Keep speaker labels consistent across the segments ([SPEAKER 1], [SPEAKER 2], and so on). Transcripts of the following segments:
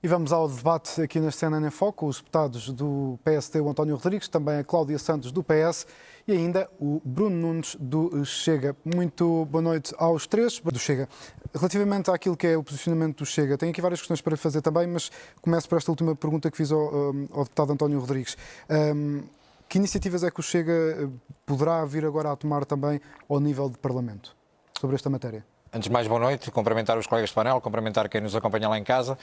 [SPEAKER 1] E vamos ao debate aqui na CNN em Foco, os deputados do PSD, o António Rodrigues, também a Cláudia Santos do PS e ainda o Bruno Nunes do Chega. Muito boa noite aos três do Chega. Relativamente àquilo que é o posicionamento do Chega, tenho aqui várias questões para lhe fazer também, mas começo por esta última pergunta que fiz ao deputado António Rodrigues. Que iniciativas é que o Chega poderá vir agora a tomar também ao nível de Parlamento sobre esta matéria?
[SPEAKER 2] Antes de mais, boa noite, cumprimentar os colegas de painel, cumprimentar quem nos acompanha lá em casa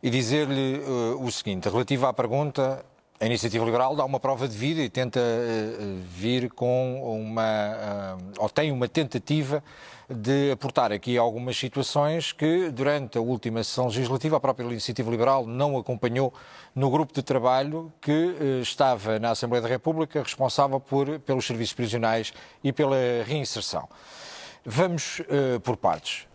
[SPEAKER 2] e dizer-lhe o seguinte, relativo à pergunta, a Iniciativa Liberal dá uma prova de vida e tenta vir com ou tem uma tentativa de aportar aqui algumas situações que durante a última sessão legislativa a própria Iniciativa Liberal não acompanhou no grupo de trabalho que estava na Assembleia da República responsável pelos serviços prisionais e pela reinserção. Vamos por partes.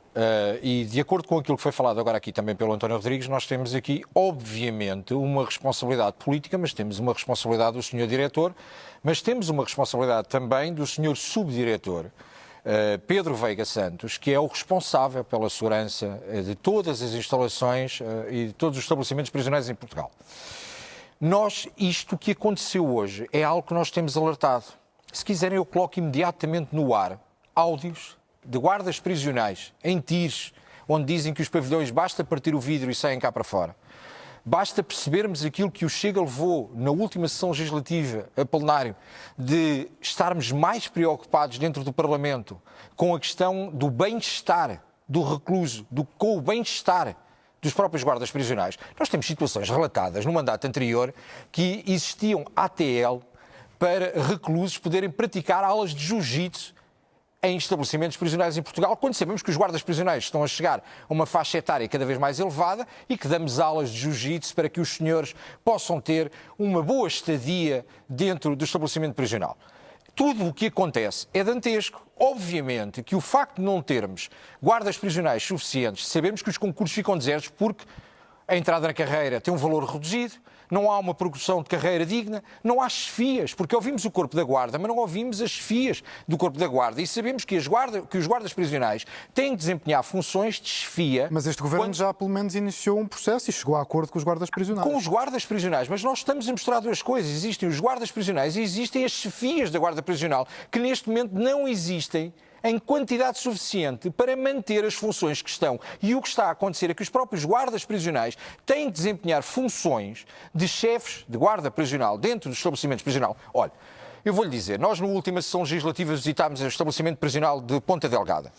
[SPEAKER 2] E de acordo com aquilo que foi falado agora aqui também pelo António Rodrigues, nós temos aqui, obviamente, uma responsabilidade política, mas temos uma responsabilidade do Sr. Diretor, mas temos uma responsabilidade também do Sr. Subdiretor, Pedro Veiga Santos, que é o responsável pela segurança de todas as instalações e de todos os estabelecimentos prisionais em Portugal. Isto que aconteceu hoje é algo que nós temos alertado. Se quiserem, eu coloco imediatamente no ar áudios de guardas prisionais em tiros, onde dizem que os pavilhões basta partir o vidro e saem cá para fora. Basta percebermos aquilo que o Chega levou na última sessão legislativa a plenário, de estarmos mais preocupados dentro do Parlamento com a questão do bem-estar do recluso, com o bem-estar dos próprios guardas prisionais. Nós temos situações relatadas no mandato anterior que existiam ATL para reclusos poderem praticar aulas de jiu-jitsu em estabelecimentos prisionais em Portugal, quando sabemos que os guardas prisionais estão a chegar a uma faixa etária cada vez mais elevada e que damos aulas de jiu-jitsu para que os senhores possam ter uma boa estadia dentro do estabelecimento prisional. Tudo o que acontece é dantesco. Obviamente que o facto de não termos guardas prisionais suficientes, sabemos que os concursos ficam desertos porque a entrada na carreira tem um valor reduzido, não há uma progressão de carreira digna, não há chefias, porque ouvimos o Corpo da Guarda, mas não ouvimos as chefias do Corpo da Guarda e sabemos que os guardas prisionais têm que desempenhar funções de chefia.
[SPEAKER 1] Mas este governo já pelo menos iniciou um processo e chegou a acordo com os guardas prisionais.
[SPEAKER 2] Com os guardas prisionais, mas nós estamos a mostrar duas coisas. Existem os guardas prisionais e existem as chefias da Guarda Prisional, que neste momento não existem em quantidade suficiente para manter as funções que estão. E o que está a acontecer é que os próprios guardas prisionais têm que desempenhar funções de chefes de guarda prisional dentro dos estabelecimentos prisionais. Olha, eu vou-lhe dizer, nós na última sessão legislativa visitámos o estabelecimento prisional de Ponta Delgada.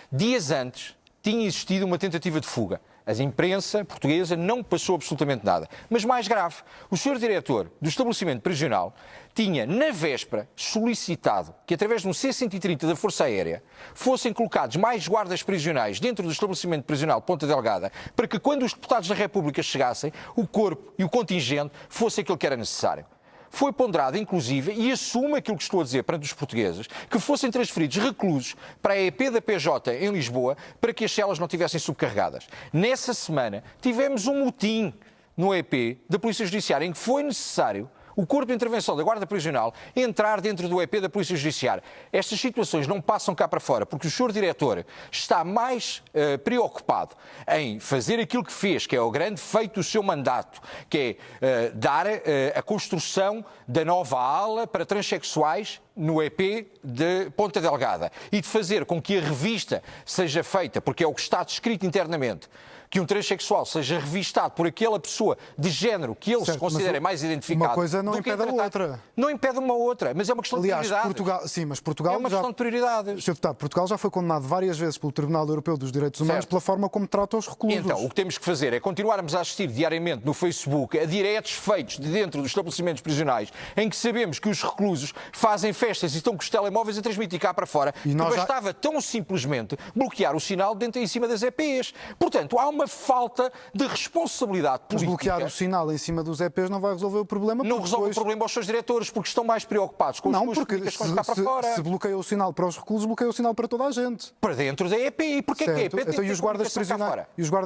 [SPEAKER 2] Dias antes tinha existido uma tentativa de fuga. A imprensa portuguesa não passou absolutamente nada. Mas mais grave, o senhor diretor do estabelecimento prisional tinha, na véspera, solicitado que, através de um C-130 da Força Aérea, fossem colocados mais guardas prisionais dentro do estabelecimento prisional de Ponta Delgada, para que, quando os deputados da República chegassem, o corpo e o contingente fosse aquilo que era necessário. Foi ponderado, inclusive, e assume aquilo que estou a dizer perante os portugueses, que fossem transferidos reclusos para a EP da PJ em Lisboa para que as celas não estivessem subcarregadas. Nessa semana tivemos um motim no EP da Polícia Judiciária em que foi necessário o Corpo de Intervenção da Guarda Prisional entrar dentro do EP da Polícia Judiciária. Estas situações não passam cá para fora, porque o senhor diretor está mais preocupado em fazer aquilo que fez, que é o grande feito do seu mandato, que é dar a construção da nova ala para transexuais no EP de Ponta Delgada e de fazer com que a revista seja feita, porque é o que está descrito internamente, que um transexual seja revistado por aquela pessoa de género que ele se considera mais identificado.
[SPEAKER 1] Uma coisa não impede a outra.
[SPEAKER 2] Não impede uma outra, mas é uma questão de prioridade.
[SPEAKER 1] Portugal, sim, mas Portugal
[SPEAKER 2] é uma questão de prioridades.
[SPEAKER 1] Sr. Deputado, Portugal já foi condenado várias vezes pelo Tribunal Europeu dos Direitos Humanos pela forma como trata os reclusos.
[SPEAKER 2] Então, o que temos que fazer é continuarmos a assistir diariamente no Facebook a diretos feitos de dentro dos estabelecimentos prisionais, em que sabemos que os reclusos fazem festas e estão com os telemóveis a transmitir cá para fora, e bastava tão simplesmente bloquear o sinal dentro em cima das EPs. Portanto, há uma falta de responsabilidade política.
[SPEAKER 1] Mas bloquear o sinal em cima dos EPs não vai resolver o problema.
[SPEAKER 2] Não resolve o problema aos seus diretores, porque estão mais preocupados com as suas comunicações cá para fora.
[SPEAKER 1] Se bloqueia o sinal para os reclusos, bloqueia o sinal para toda a gente.
[SPEAKER 2] Para dentro da EP. E porquê que a EP tem
[SPEAKER 1] então, e os guardas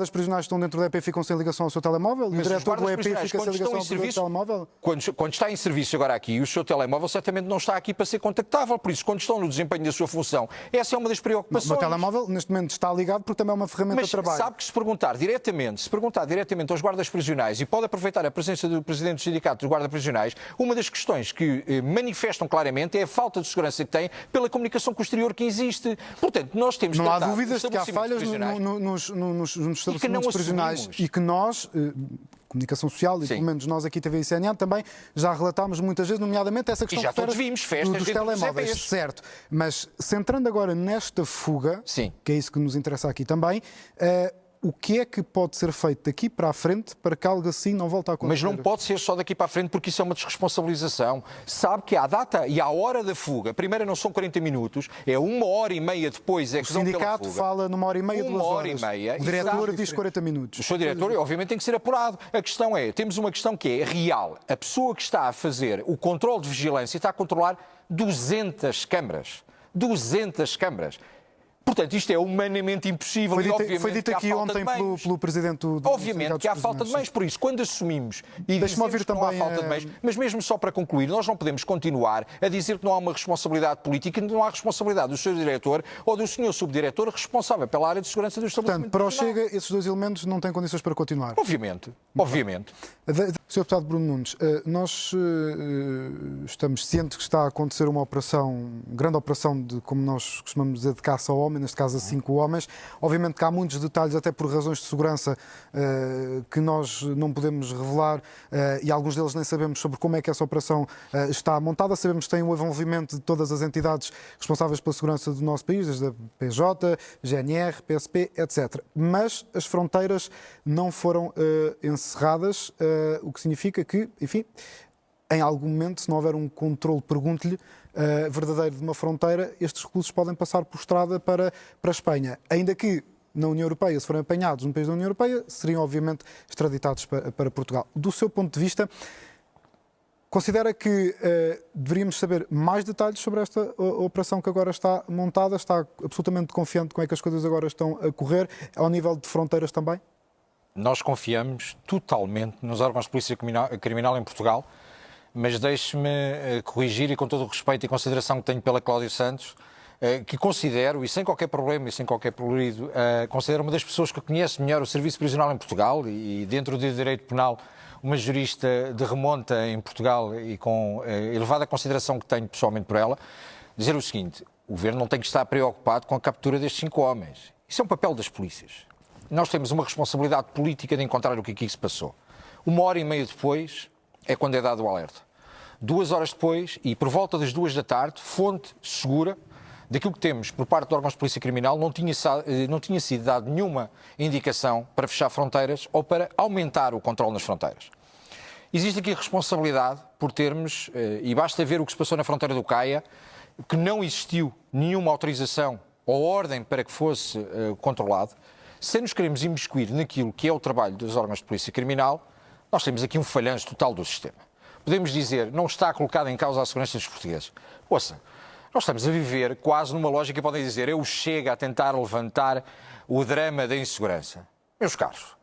[SPEAKER 1] prisionais que estão dentro da EP ficam sem ligação ao seu telemóvel?
[SPEAKER 2] Mas
[SPEAKER 1] o diretor do EP fica sem ligação ao seu telemóvel? Quando
[SPEAKER 2] está em serviço agora aqui, o seu telemóvel certamente não está aqui para ser contactável. Por isso, quando estão no desempenho da sua função, essa é uma das preocupações.
[SPEAKER 1] O meu telemóvel, neste momento, está ligado porque também é uma ferramenta de trabalho.
[SPEAKER 2] Sabe que se perguntar perguntar diretamente aos guardas prisionais, e pode aproveitar a presença do Presidente do Sindicato dos Guardas Prisionais, uma das questões que manifestam claramente é a falta de segurança que têm pela comunicação com o exterior que existe. Portanto, nós temos
[SPEAKER 1] Não há
[SPEAKER 2] tratado
[SPEAKER 1] dúvidas de que há falhas
[SPEAKER 2] prisionais
[SPEAKER 1] nos estabelecimentos prisionais
[SPEAKER 2] assumimos.
[SPEAKER 1] e que nós, Comunicação Social, e
[SPEAKER 2] Sim.
[SPEAKER 1] pelo menos nós aqui, TV e CNN, também já relatámos muitas vezes, nomeadamente essa questão
[SPEAKER 2] E já todos vimos festas
[SPEAKER 1] dos
[SPEAKER 2] dentro dos
[SPEAKER 1] telemóveis.
[SPEAKER 2] EPs.
[SPEAKER 1] Certo. Mas centrando agora nesta fuga,
[SPEAKER 2] Sim.
[SPEAKER 1] que é isso que nos interessa aqui também, o que é que pode ser feito daqui para a frente para que algo assim não volte a acontecer?
[SPEAKER 2] Mas não pode ser só daqui para a frente, porque isso é uma desresponsabilização. Sabe que à data e à hora da fuga, primeiro não são 40 minutos, é 1h30 depois é que
[SPEAKER 1] O
[SPEAKER 2] dão pela
[SPEAKER 1] sindicato
[SPEAKER 2] fuga.
[SPEAKER 1] fala numa hora e meia, 2 horas.
[SPEAKER 2] 1h30.
[SPEAKER 1] O diretor diz 40 minutos.
[SPEAKER 2] O seu diretor, obviamente, tem que ser apurado. A questão é, temos uma questão que é real. A pessoa que está a fazer o controle de vigilância está a controlar 200 câmaras. 200 câmaras. Portanto, isto é humanamente impossível.
[SPEAKER 1] Foi dito aqui ontem pelo Presidente do
[SPEAKER 2] Obviamente que há falta de meios, por isso, quando assumimos e dizemos que não há falta de meios, mas mesmo só para concluir, nós não podemos continuar a dizer que não há uma responsabilidade política, que não há responsabilidade do seu diretor ou do senhor subdiretor responsável pela área de segurança do estabelecimento.
[SPEAKER 1] Portanto, para o Chega, esses dois elementos não têm condições para continuar.
[SPEAKER 2] Obviamente.
[SPEAKER 1] Sr. Deputado Bruno Nunes, nós estamos cientes que está a acontecer uma grande operação, como nós costumamos dizer, de caça ao homem, neste caso a 5 homens. Obviamente que há muitos detalhes, até por razões de segurança, que nós não podemos revelar, e alguns deles nem sabemos sobre como é que essa operação está montada. Sabemos que tem o envolvimento de todas as entidades responsáveis pela segurança do nosso país, desde a PJ, GNR, PSP, etc. Mas as fronteiras não foram encerradas, o que significa que, enfim, em algum momento, se não houver um controle, pergunto-lhe, verdadeiro de uma fronteira, estes reclusos podem passar por estrada para a Espanha. Ainda que na União Europeia, se forem apanhados num país da União Europeia, seriam obviamente extraditados para Portugal. Do seu ponto de vista, considera que deveríamos saber mais detalhes sobre esta operação que agora está montada? Está absolutamente confiante de como é que as coisas agora estão a correr, ao nível de fronteiras também?
[SPEAKER 2] Nós confiamos totalmente nos órgãos de polícia criminal em Portugal, mas deixe-me corrigir, e com todo o respeito e consideração que tenho pela Cláudia Santos, que considero, e sem qualquer problema e sem qualquer prurido, considero uma das pessoas que conhece melhor o serviço prisional em Portugal e dentro do direito penal uma jurista de remonta em Portugal e com elevada consideração que tenho pessoalmente por ela, dizer o seguinte: o Governo não tem que estar preocupado com a captura destes 5 homens. Isso é um papel das polícias. Nós temos uma responsabilidade política de encontrar o que aqui se passou. 1h30 depois é quando é dado o alerta. 2 horas depois, e por volta das 2 da tarde, fonte segura daquilo que temos por parte de órgãos de polícia criminal, não tinha sido dado nenhuma indicação para fechar fronteiras ou para aumentar o controle nas fronteiras. Existe aqui responsabilidade por termos, e basta ver o que se passou na fronteira do Caia, que não existiu nenhuma autorização ou ordem para que fosse controlado. Se nos queremos imiscuir naquilo que é o trabalho dos órgãos de polícia criminal, nós temos aqui um falhanço total do sistema. Podemos dizer, não está colocada em causa a segurança dos portugueses. Ouça, nós estamos a viver quase numa lógica, podem dizer, eu chego a tentar levantar o drama da insegurança. Meus caros,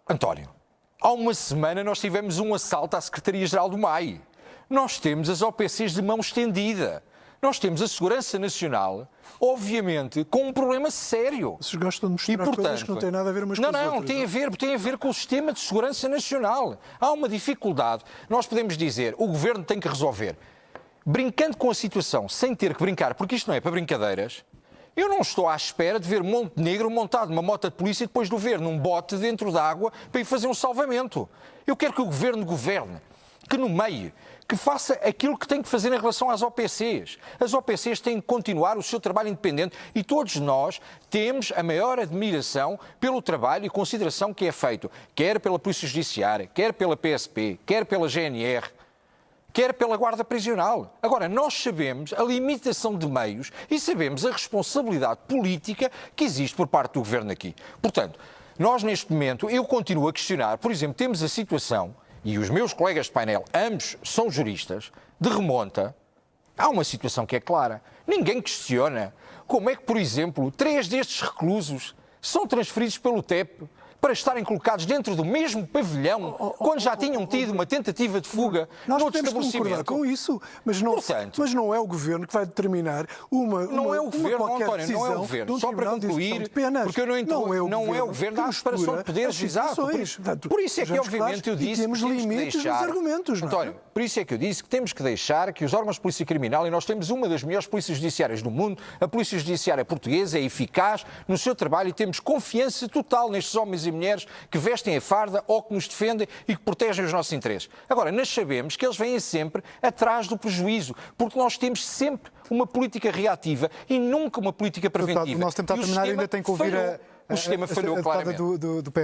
[SPEAKER 2] António, há uma semana nós tivemos um assalto à Secretaria-Geral do MAI. Nós temos as OPCs de mão estendida. Nós temos a Segurança Nacional, obviamente, com um problema sério.
[SPEAKER 3] Vocês gostam de mostrar coisas que não têm nada a ver umas com as outras.
[SPEAKER 2] Não, tem a ver com o sistema de segurança nacional. Há uma dificuldade. Nós podemos dizer, o Governo tem que resolver. Brincando com a situação, sem ter que brincar, porque isto não é para brincadeiras, eu não estou à espera de ver Montenegro montado numa moto de polícia e depois de o ver num bote dentro da água para ir fazer um salvamento. Eu quero que o Governo governe, que nomeie, que faça aquilo que tem que fazer em relação às OPCs. As OPCs têm que continuar o seu trabalho independente e todos nós temos a maior admiração pelo trabalho e consideração que é feito, quer pela Polícia Judiciária, quer pela PSP, quer pela GNR, quer pela Guarda Prisional. Agora, nós sabemos a limitação de meios e sabemos a responsabilidade política que existe por parte do Governo aqui. Portanto, nós neste momento, eu continuo a questionar, por exemplo, temos a situação, e os meus colegas de painel, ambos são juristas, de remonta, há uma situação que é clara. Ninguém questiona como é que, por exemplo, 3 destes reclusos são transferidos pelo TEP para estarem colocados dentro do mesmo pavilhão quando já tinham tido uma tentativa de fuga
[SPEAKER 3] nós
[SPEAKER 2] no
[SPEAKER 3] podemos concordar com isso, mas não é o Governo que vai determinar
[SPEAKER 2] não é o Governo, António, não é o Governo. Só para concluir, porque eu não é o Governo, há separação de poderes, exato. Por isso é que, obviamente, eu disse
[SPEAKER 3] temos limites nos argumentos, não é?
[SPEAKER 2] António, por isso é que eu disse que temos que deixar que os órgãos de polícia criminal, e nós temos uma das melhores polícias judiciárias do mundo, a polícia judiciária portuguesa é eficaz no seu trabalho e temos confiança total nestes homens e mulheres que vestem a farda ou que nos defendem e que protegem os nossos interesses. Agora, nós sabemos que eles vêm sempre atrás do prejuízo, porque nós temos sempre uma política reativa e nunca uma política preventiva.
[SPEAKER 1] O nosso tempo está a terminar, ainda tem que ouvir
[SPEAKER 2] o sistema falhou claramente.
[SPEAKER 1] do PS.